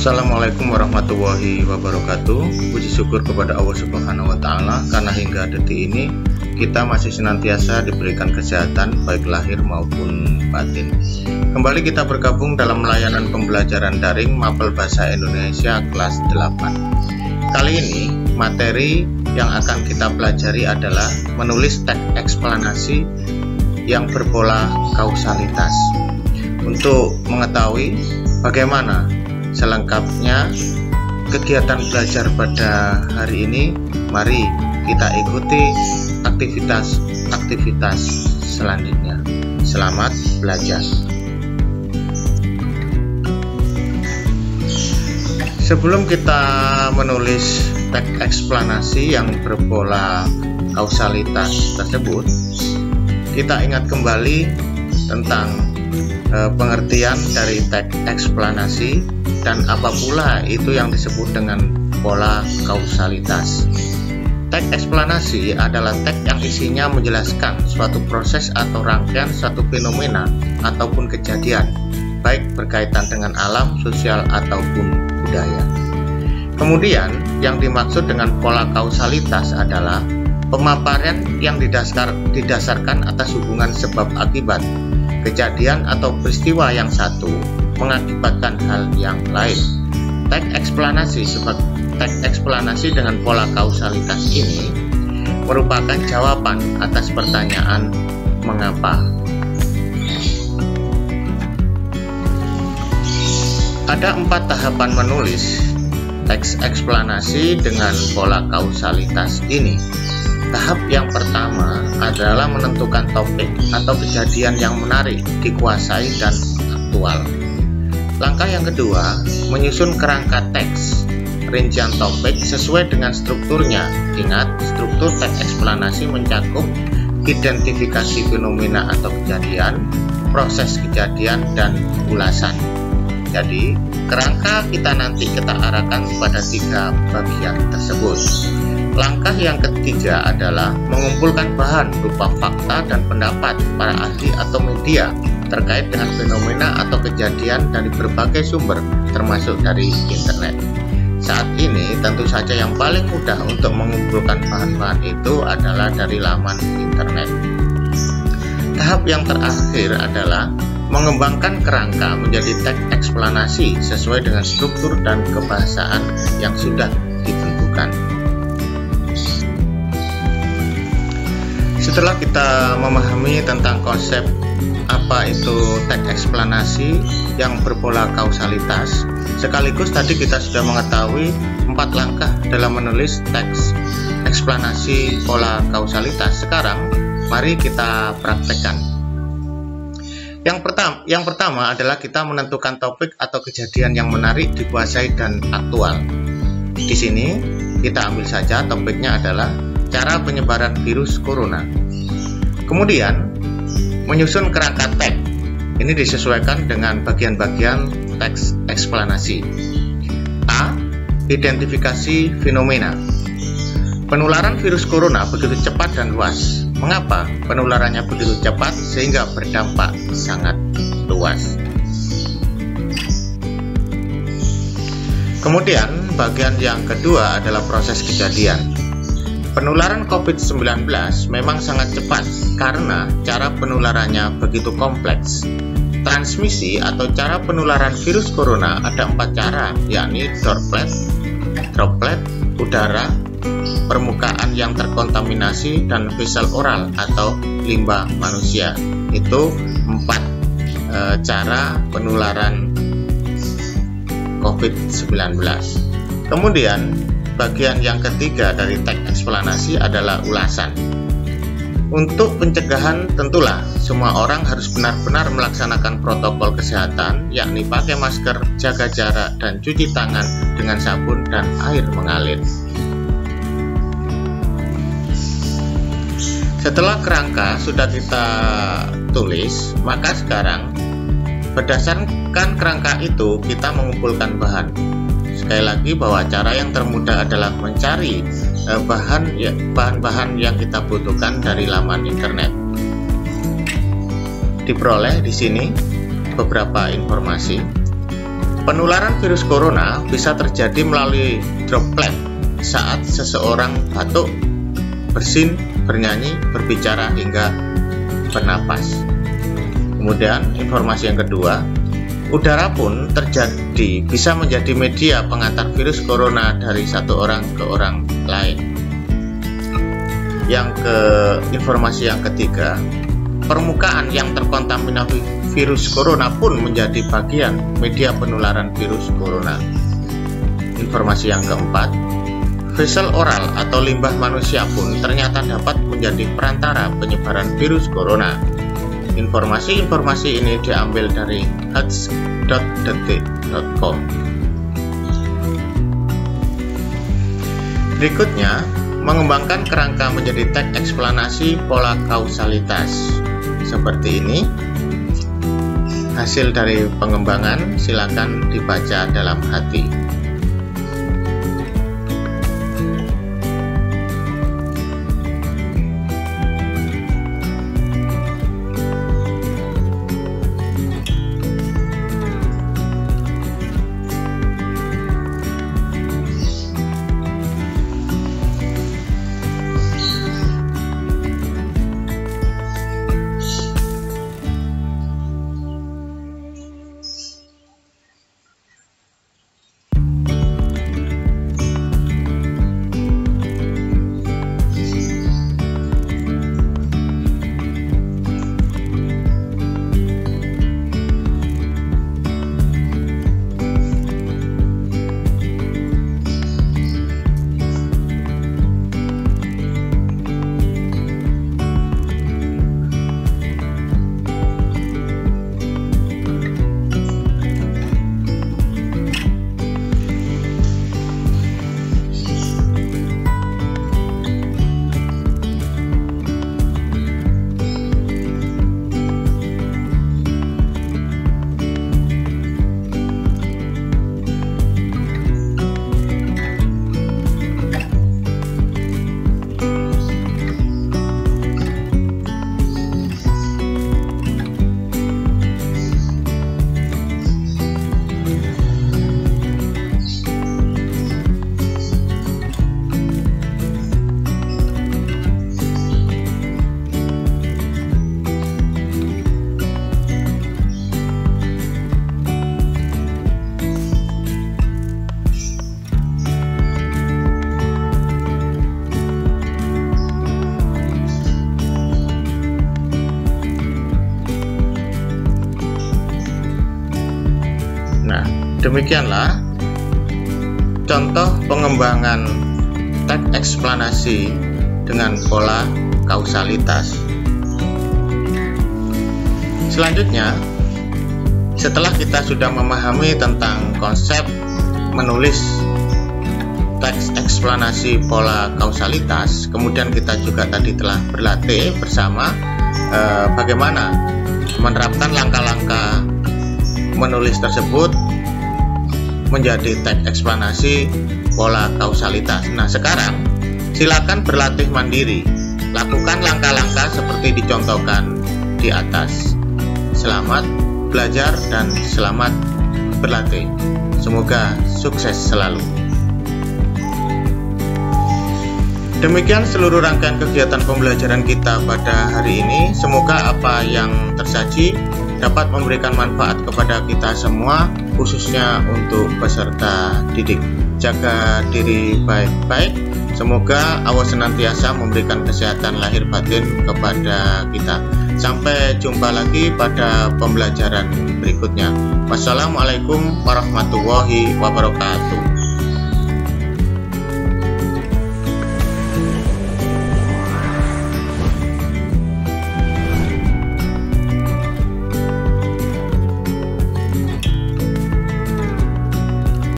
Assalamualaikum warahmatullahi wabarakatuh. Puji syukur kepada Allah Subhanahu wa Ta'ala, karena hingga detik ini kita masih senantiasa diberikan kesehatan baik lahir maupun batin. Kembali kita bergabung dalam layanan pembelajaran daring Mapel Bahasa Indonesia kelas 8. Kali ini materi yang akan kita pelajari adalah menulis teks eksplanasi yang berpola kausalitas. Untuk mengetahui bagaimana selengkapnya kegiatan belajar pada hari ini, mari kita ikuti aktivitas selanjutnya. Selamat belajar. Sebelum kita menulis teks eksplanasi yang berpola kausalitas tersebut, kita ingat kembali tentang pengertian dari teks eksplanasi dan apa pula itu yang disebut dengan pola kausalitas. Teks eksplanasi adalah teks yang isinya menjelaskan suatu proses atau rangkaian suatu fenomena ataupun kejadian, baik berkaitan dengan alam, sosial, ataupun budaya. Kemudian, yang dimaksud dengan pola kausalitas adalah pemaparan yang didasarkan atas hubungan sebab akibat. Kejadian atau peristiwa yang satu mengakibatkan hal yang lain. Teks eksplanasi dengan pola kausalitas ini merupakan jawaban atas pertanyaan mengapa. Ada 4 tahapan menulis teks eksplanasi dengan pola kausalitas ini. Tahap yang pertama adalah menentukan topik atau kejadian yang menarik, dikuasai, dan aktual. Langkah yang kedua, menyusun kerangka teks, rincian topik sesuai dengan strukturnya. Ingat, struktur teks eksplanasi mencakup identifikasi fenomena atau kejadian, proses kejadian, dan ulasan. Jadi, kerangka kita nanti kita arahkan pada 3 bagian tersebut. Langkah yang ketiga adalah mengumpulkan bahan berupa fakta dan pendapat para ahli atau media terkait dengan fenomena atau kejadian dari berbagai sumber, termasuk dari internet. Saat ini tentu saja yang paling mudah untuk mengumpulkan bahan-bahan itu adalah dari laman internet. Tahap yang terakhir adalah mengembangkan kerangka menjadi teks eksplanasi sesuai dengan struktur dan kebahasaan yang sudah ditentukan. Setelah kita memahami tentang konsep apa itu teks eksplanasi yang berpola kausalitas, sekaligus tadi kita sudah mengetahui 4 langkah dalam menulis teks eksplanasi pola kausalitas. Sekarang mari kita praktekkan. Yang pertama adalah kita menentukan topik atau kejadian yang menarik, dikuasai, dan aktual. Di sini kita ambil saja topiknya adalah cara penyebaran virus corona. Kemudian menyusun kerangka teks. Ini disesuaikan dengan bagian-bagian teks eksplanasi. A. Identifikasi fenomena. Penularan virus corona begitu cepat dan luas. Mengapa penularannya begitu cepat sehingga berdampak sangat luas? Kemudian bagian yang kedua adalah proses kejadian. Penularan COVID-19 memang sangat cepat karena cara penularannya begitu kompleks. Transmisi atau cara penularan virus corona ada 4 cara, yakni droplet, udara, permukaan yang terkontaminasi, dan vesel oral atau limbah manusia. Itu 4 cara penularan COVID-19. Kemudian bagian yang ketiga dari teks eksplanasi adalah ulasan. Untuk pencegahan tentulah semua orang harus benar-benar melaksanakan protokol kesehatan, yakni pakai masker, jaga jarak, dan cuci tangan dengan sabun dan air mengalir. Setelah kerangka sudah kita tulis, maka sekarang berdasarkan kerangka itu kita mengumpulkan bahan. Sekali lagi bahwa cara yang termudah adalah mencari bahan-bahan yang kita butuhkan dari laman internet. Diperoleh di sini beberapa informasi. Penularan virus corona bisa terjadi melalui droplet saat seseorang batuk, bersin, bernyanyi, berbicara, hingga bernapas. Kemudian informasi yang kedua, udara pun bisa menjadi media pengantar virus corona dari satu orang ke orang lain. Informasi yang ketiga, permukaan yang terkontaminasi virus corona pun menjadi bagian media penularan virus corona. Informasi yang keempat, vesel oral atau limbah manusia pun ternyata dapat menjadi perantara penyebaran virus corona. Informasi-informasi ini diambil dari hats.detik.com. Berikutnya, mengembangkan kerangka menjadi teks eksplanasi pola kausalitas. Seperti ini. Hasil dari pengembangan silakan dibaca dalam hati. Demikianlah contoh pengembangan teks eksplanasi dengan pola kausalitas. Selanjutnya, setelah kita sudah memahami tentang konsep menulis teks eksplanasi pola kausalitas, kemudian kita juga tadi telah berlatih bersama bagaimana menerapkan langkah-langkah menulis tersebut menjadi teks eksplanasi pola kausalitas. Nah, sekarang silakan berlatih mandiri. Lakukan langkah-langkah seperti dicontohkan di atas. Selamat belajar dan selamat berlatih. Semoga sukses selalu. Demikian seluruh rangkaian kegiatan pembelajaran kita pada hari ini. Semoga apa yang tersaji dapat memberikan manfaat kepada kita semua, khususnya untuk peserta didik. Jaga diri baik-baik. Semoga Allah senantiasa memberikan kesehatan lahir batin kepada kita. Sampai jumpa lagi pada pembelajaran berikutnya. Wassalamualaikum warahmatullahi wabarakatuh.